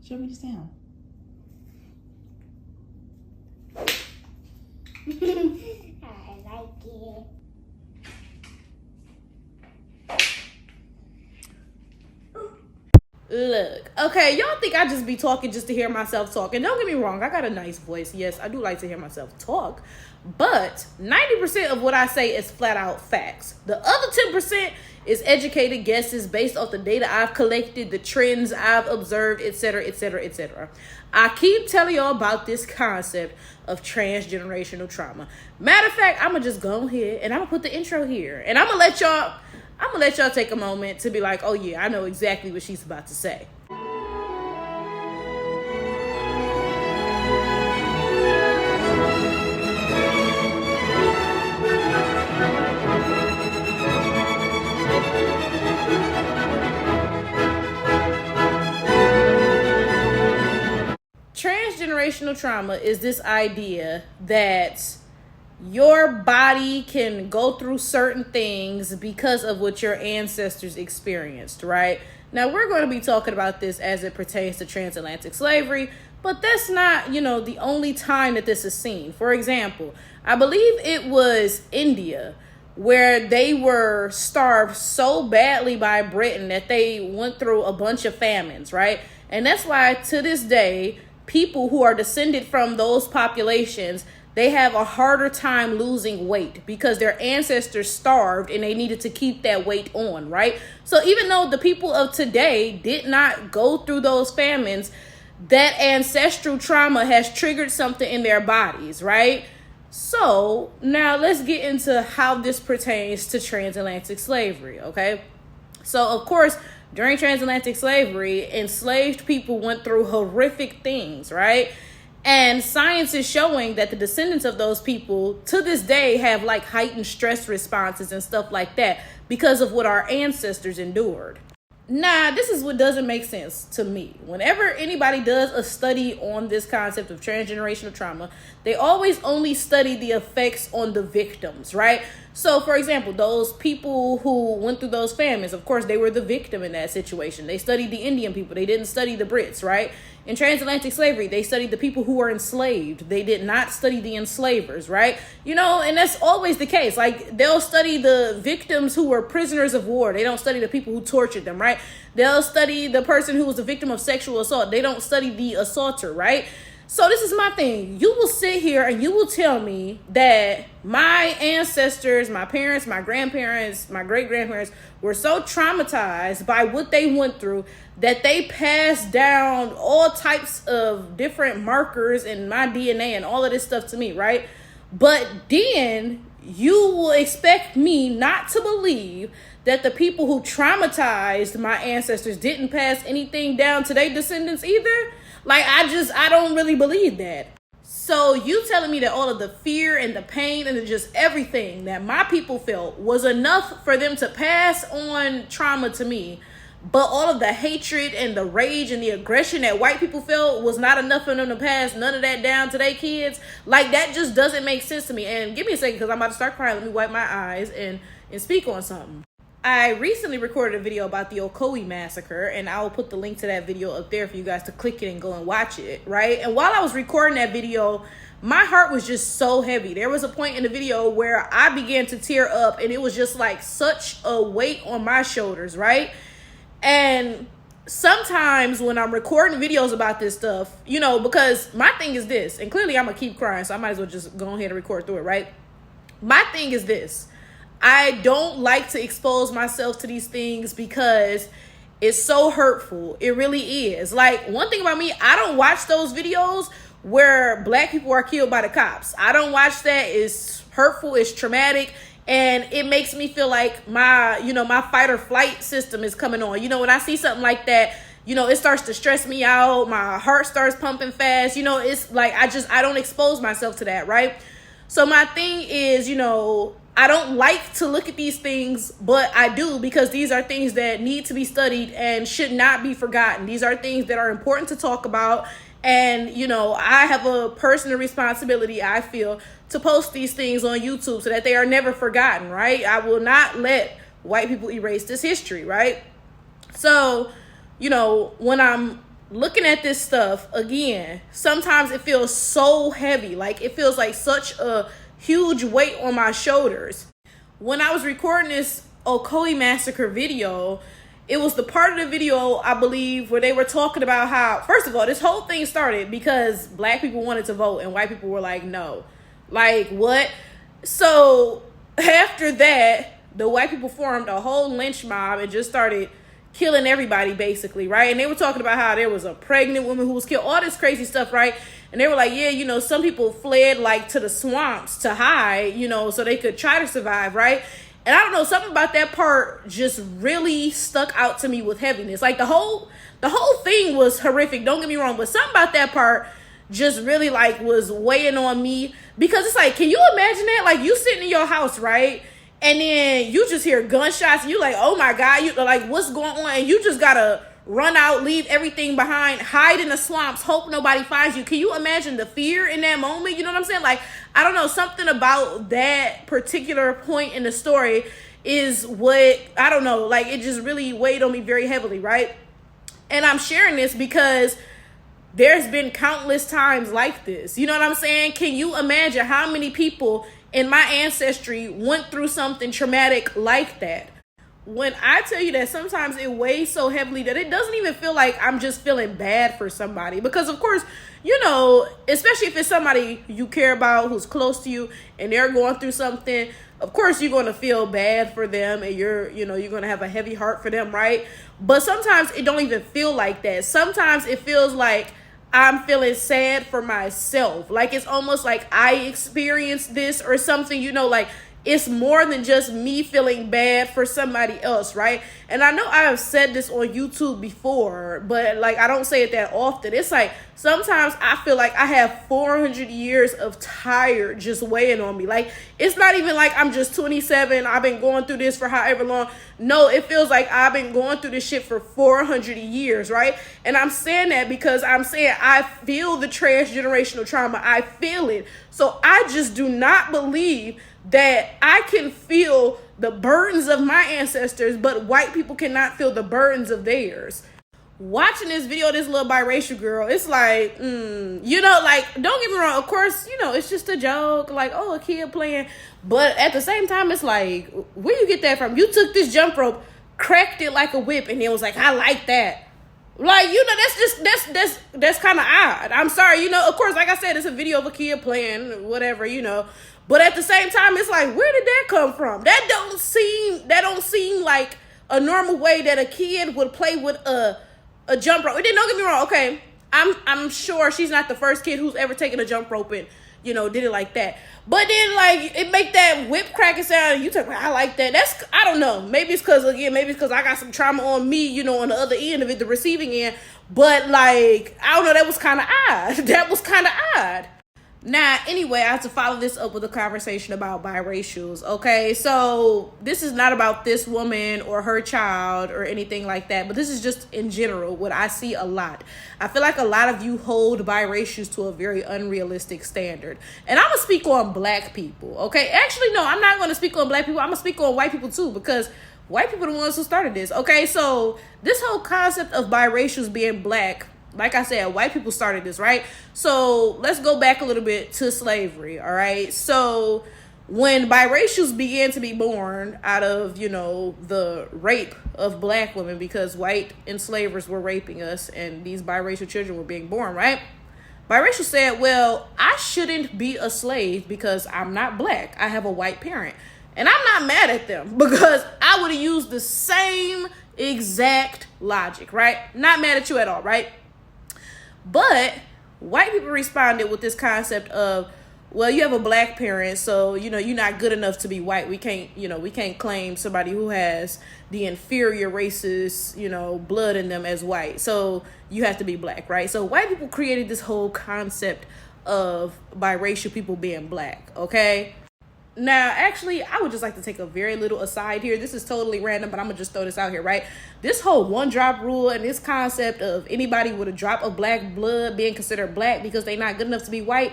Show me this down. I like it. Look, okay, y'all think I just be talking just to hear myself talk. And don't get me wrong, I got a nice voice. Yes, I do like to hear myself talk. But 90% of what I say is flat out facts. The other 10% is educated guesses based off the data I've collected, the trends I've observed, etc., etc., etc. I keep telling y'all about this concept of transgenerational trauma. Matter of fact, I'm going to just go ahead and I'm going to put the intro here. And I'm going to let y'all take a moment to be like, oh yeah, I know exactly what she's about to say. Transgenerational trauma is this idea that your body can go through certain things because of what your ancestors experienced, right? Now, we're going to be talking about this as it pertains to transatlantic slavery, but that's not, the only time that this is seen. For example, I believe it was India where they were starved so badly by Britain that they went through a bunch of famines, right? And that's why to this day, people who are descended from those populations, they have a harder time losing weight because their ancestors starved and they needed to keep that weight on, right? So even though the people of today did not go through those famines, that ancestral trauma has triggered something in their bodies, right? So now let's get into how this pertains to transatlantic slavery, okay? So of course, during transatlantic slavery, enslaved people went through horrific things, right? And science is showing that the descendants of those people to this day have like heightened stress responses and stuff like that because of what our ancestors endured. Nah, this is what doesn't make sense to me. Whenever anybody does a study on this concept of transgenerational trauma, they always only study the effects on the victims, right? So, for example, those people who went through those famines, of course, they were the victim in that situation. They studied the Indian people. They didn't study the Brits, right? In transatlantic slavery, they studied the people who were enslaved. They did not study the enslavers, right? And that's always the case. Like, they'll study the victims who were prisoners of war. They don't study the people who tortured them, right? They'll study the person who was a victim of sexual assault. They don't study the assaulter, right? So this is my thing. You will sit here and you will tell me that my ancestors, my parents, my grandparents, my great-grandparents were so traumatized by what they went through that they passed down all types of different markers in my DNA and all of this stuff to me, right? But then you will expect me not to believe that the people who traumatized my ancestors didn't pass anything down to their descendants either? Like, I don't really believe that. So you telling me that all of the fear and the pain and just everything that my people felt was enough for them to pass on trauma to me, but all of the hatred and the rage and the aggression that white people felt was not enough for them to pass none of that down to their kids? Like, that just doesn't make sense to me. And give me a second because I'm about to start crying. Let me wipe my eyes and speak on something. I recently recorded a video about the Ocoee massacre, and I will put the link to that video up there for you guys to click it and go and watch it, right? And while I was recording that video, my heart was just so heavy. There was a point in the video where I began to tear up, and it was just like such a weight on my shoulders, right? And sometimes when I'm recording videos about this stuff, because my thing is this, and clearly I'm gonna keep crying, so I might as well just go ahead and record through it, right? My thing is this. I don't like to expose myself to these things because it's so hurtful. It really is. Like, one thing about me, I don't watch those videos where black people are killed by the cops. I don't watch that. It's hurtful. It's traumatic. And it makes me feel like my fight or flight system is coming on. When I see something like that, it starts to stress me out. My heart starts pumping fast. It's like, I don't expose myself to that, right? So my thing is, I don't like to look at these things, but I do because these are things that need to be studied and should not be forgotten. These are things that are important to talk about. And, I have a personal responsibility, I feel, to post these things on YouTube so that they are never forgotten, right? I will not let white people erase this history, right? So, when I'm looking at this stuff again, sometimes it feels so heavy. Like, it feels like such a huge weight on my shoulders. When I was recording this Ocoee massacre video, it was the part of the video, I believe, where they were talking about how, first of all, this whole thing started because black people wanted to vote and white people were like, no. Like, what? So after that, the white people formed a whole lynch mob and just started killing everybody, basically, right? And they were talking about how there was a pregnant woman who was killed, all this crazy stuff, right? And they were like, yeah, you know, some people fled like to the swamps to hide, you know, so they could try to survive, right? And I don't know, something about that part just really stuck out to me with heaviness. Like, the whole thing was horrific, don't get me wrong, but something about that part just really like was weighing on me, because it's like, can you imagine that? Like, you sitting in your house, right? And then you just hear gunshots and you like, oh my God, you like, what's going on? And you just gotta run out, leave everything behind, hide in the swamps, hope nobody finds you. Can you imagine the fear in that moment? You know what I'm saying? Like, I don't know, something about that particular point in the story is what, I don't know, like, it just really weighed on me very heavily, right? And I'm sharing this because there's been countless times like this. You know what I'm saying? Can you imagine how many people in my ancestry went through something traumatic like that? When I tell you that sometimes it weighs so heavily that it doesn't even feel like I'm just feeling bad for somebody. Because, of course, you know, especially if it's somebody you care about who's close to you and they're going through something, of course you're going to feel bad for them and you're going to have a heavy heart for them, right? But sometimes it don't even feel like that. Sometimes it feels like I'm feeling sad for myself. Like, it's almost like I experienced this or something, you know, like, it's more than just me feeling bad for somebody else, right? And I know I have said this on YouTube before, but like, I don't say it that often. It's like, sometimes I feel like I have 400 years of tired just weighing on me. Like, it's not even like I'm just 27. I've been going through this for however long. No, it feels like I've been going through this shit for 400 years, right? And I'm saying that because I'm saying I feel the transgenerational trauma. I feel it. So I just do not believe that I can feel the burdens of my ancestors, but white people cannot feel the burdens of theirs. Watching this video of this little biracial girl, it's like, you know, like, don't get me wrong, of course, you know, it's just a joke, like, oh, a kid playing, but at the same time, it's like, where you get that from? You took this jump rope, cracked it like a whip, and then was like, I like that. Like, you know, that's kind of odd. I'm sorry, you know, of course, like I said, it's a video of a kid playing, whatever, you know. But at the same time, it's like, where did that come from? That don't seem like a normal way that a kid would play with a jump rope. And then don't get me wrong, okay, I'm sure she's not the first kid who's ever taken a jump rope and, you know, did it like that. But then, like, it make that whip cracking sound and you talk, I like that. That's, I don't know. Maybe it's because I got some trauma on me, you know, on the other end of it, the receiving end. But, like, I don't know, that was kind of odd. That was kind of odd. Now, anyway, I have to follow this up with a conversation about biracials, okay? So, this is not about this woman or her child or anything like that, but this is just in general what I see a lot. I feel like a lot of you hold biracials to a very unrealistic standard. And I'm going to speak on black people, okay? Actually, no, I'm not going to speak on black people. I'm going to speak on white people too, because white people are the ones who started this, okay? So, this whole concept of biracials being black, like I said, white people started this, right? So let's go back a little bit to slavery, all right? So when biracials began to be born out of, you know, the rape of black women, because white enslavers were raping us and these biracial children were being born, right? Biracial said, well, I shouldn't be a slave because I'm not black. I have a white parent. And I'm not mad at them because I would have used the same exact logic, right? Not mad at you at all, right? But white people responded with this concept of, well, you have a black parent, so, you know, you're not good enough to be white. We can't claim somebody who has the inferior racist, you know, blood in them as white. So you have to be black, right? So white people created this whole concept of biracial people being black, okay? Now, actually, I would just like to take a very little aside here. This is totally random, but I'm going to just throw this out here, right? This whole one drop rule and this concept of anybody with a drop of black blood being considered black because they're not good enough to be white,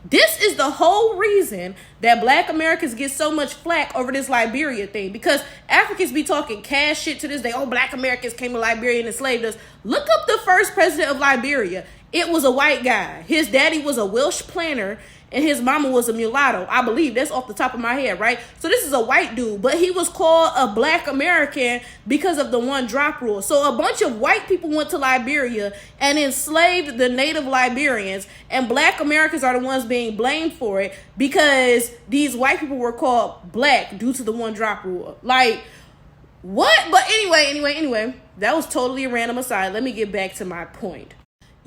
This is the whole reason that Black Americans get so much flack over this Liberia thing, because Africans be talking cash shit to this day. Oh, Black Americans came to Liberia and enslaved us. Look up the first president of Liberia. It was a white guy. His daddy was a Welsh planter and his mama was a mulatto. I believe that's off the top of my head, right? So this is a white dude, but he was called a Black American because of the one drop rule. So a bunch of white people went to Liberia and enslaved the native Liberians, and Black Americans are the ones being blamed for it because these white people were called Black due to the one drop rule. Like, what? But anyway, that was totally a random aside. Let me get back to my point.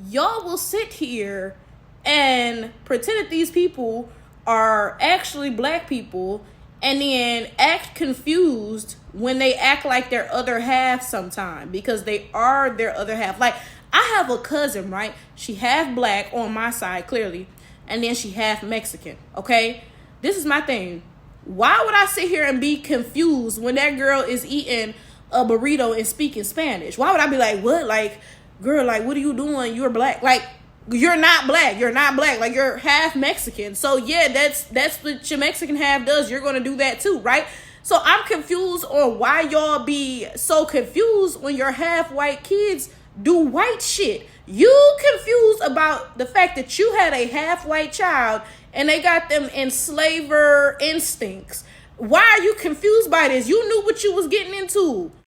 Y'all will sit here and pretend that these people are actually Black people and then act confused when they act like their other half sometime, because they are their other half. Like, I have a cousin, right? She half Black on my side, clearly, and then she half Mexican, okay? This is my thing. Why would I sit here and be confused when that girl is eating a burrito and speaking Spanish? Why would I be like, what? Like, girl, like, what are you doing? You're Black. Like, you're not Black. You're not Black. Like, you're half Mexican. So yeah, that's what your Mexican half does. You're gonna do that too, right? So I'm confused on why y'all be so confused when your half white kids do white shit. You confused about the fact that you had a half white child and they got them enslaver instincts. Why are you confused by this? You knew what you was getting into.